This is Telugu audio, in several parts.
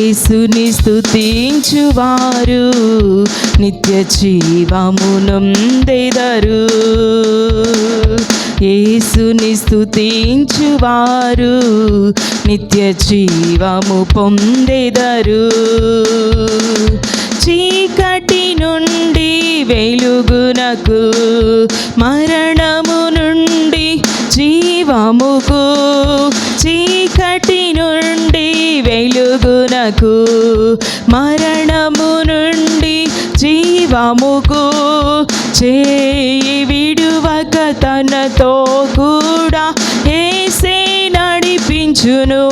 యేసుని స్తుతించువారు నిత్య జీవమునొందెదరు. యేసుని స్తుతించువారు నిత్య జీవము పొందెదరు. చీకటి నుండి వెలుగునకు, మరణము నుండి జీవముకు, చీకటి నుండి వెలుగునకు, మరణము నుండి జీవముకు, చేయి విడువక తనతో కూడా యేసే నడిపించును.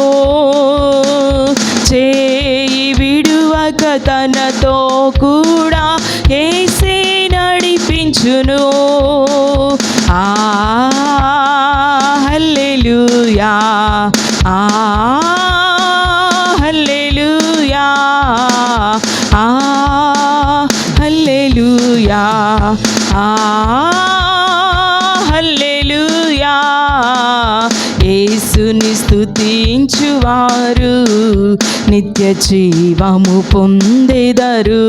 చేయి విడువక తనతో కూడా యేసే నడిపించును. హల్లెలూయా, హల్లెలూయా, హల్లెలూయా, హల్లెలూయా. యేసుని స్తుతించువారు నిత్య జీవము పొందెదరు.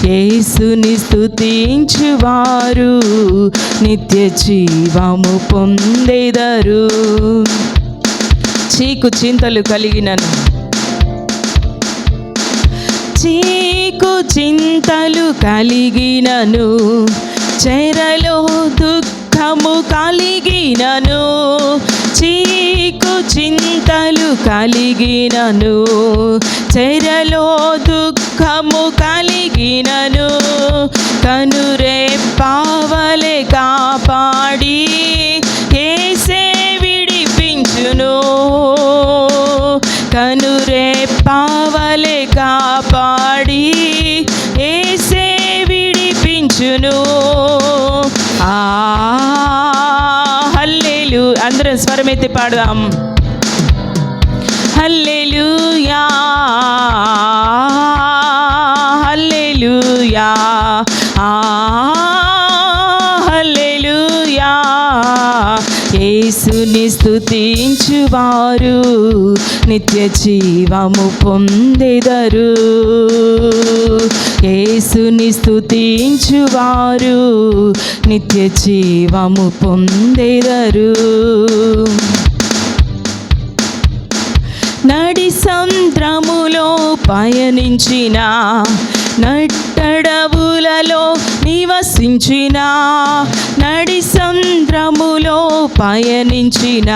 యేసుని స్తుతించువారు నిత్య జీవము పొందెదరు. చీకు చింతలు కలిగినను, చీకు చింతలు కలిగినను, చెరలో దుఃఖము కలిగినను, చీకు చింతలు కలిగినను, చెరలో దుఃఖము కలిగినను, కనురెప్పవలె కాపాడి యేసే విడిపించును. కనురెప్పవలె కాపాడి యేసే విడిపించును. హల్లెలూయా. అందరం స్వరమెత్తి పాడదాం. హల్లెలూయా, హల్లెలూయా, హల్లెలూయా. యేసుని స్తుతించువారు నిత్య జీవము పొందెదరు. యేసుని స్తుతించువారు నిత్య జీవము పొందెదరు. నడి సముద్రములో పయనించిన, నట్టడవులలో నివసించిన, నడి సముద్రములో పయనించిన,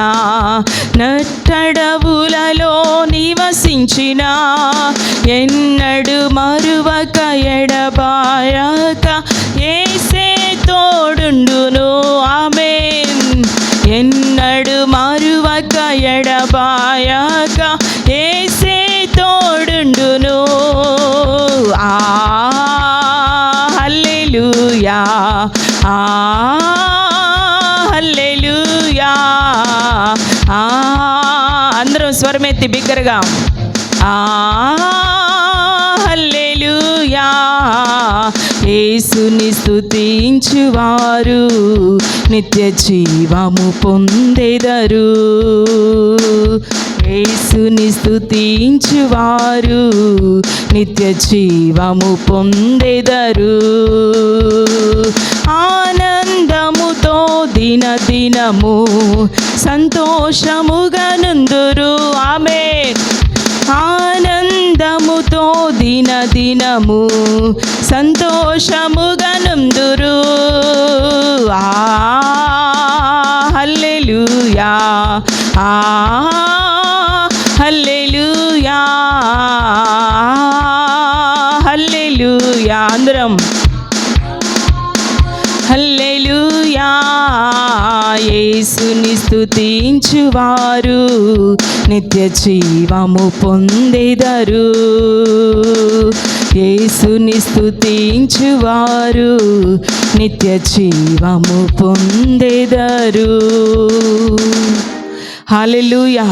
నట్టడవులలో నివసించిన, ఎన్నడు మరువక ఎడబాయక యేసే తోడుండును. ఆమేన్. ఎన్నడు మరువక ఎడబాయక యేసే తోడుండును. హల్లెలూయా, హల్లెలూయా. అందరం స్వరమెత్తి బిగ్గరగా హల్లెలూయా. యేసుని స్తుతించువారు నిత్య జీవము పొందెదరు. యేసుని స్తుతించువారు నిత్య జీవము పొందెదరు. ఆనందముతో దినదినము సంతోషముగా నుందురు. ఆమేన్. ఆనందముతో దినదినము సంతోషముగా నుందురు. హల్లెలూయా, హల్లెలూయా, హల్లెలూయా. అందరం హల్లెలూయా. యేసుని స్తుతించువారు నిత్య జీవము పొందెదరు. యేసుని స్తుతించువారు నిత్య జీవము పొందెదరు. హల్లెలూయా.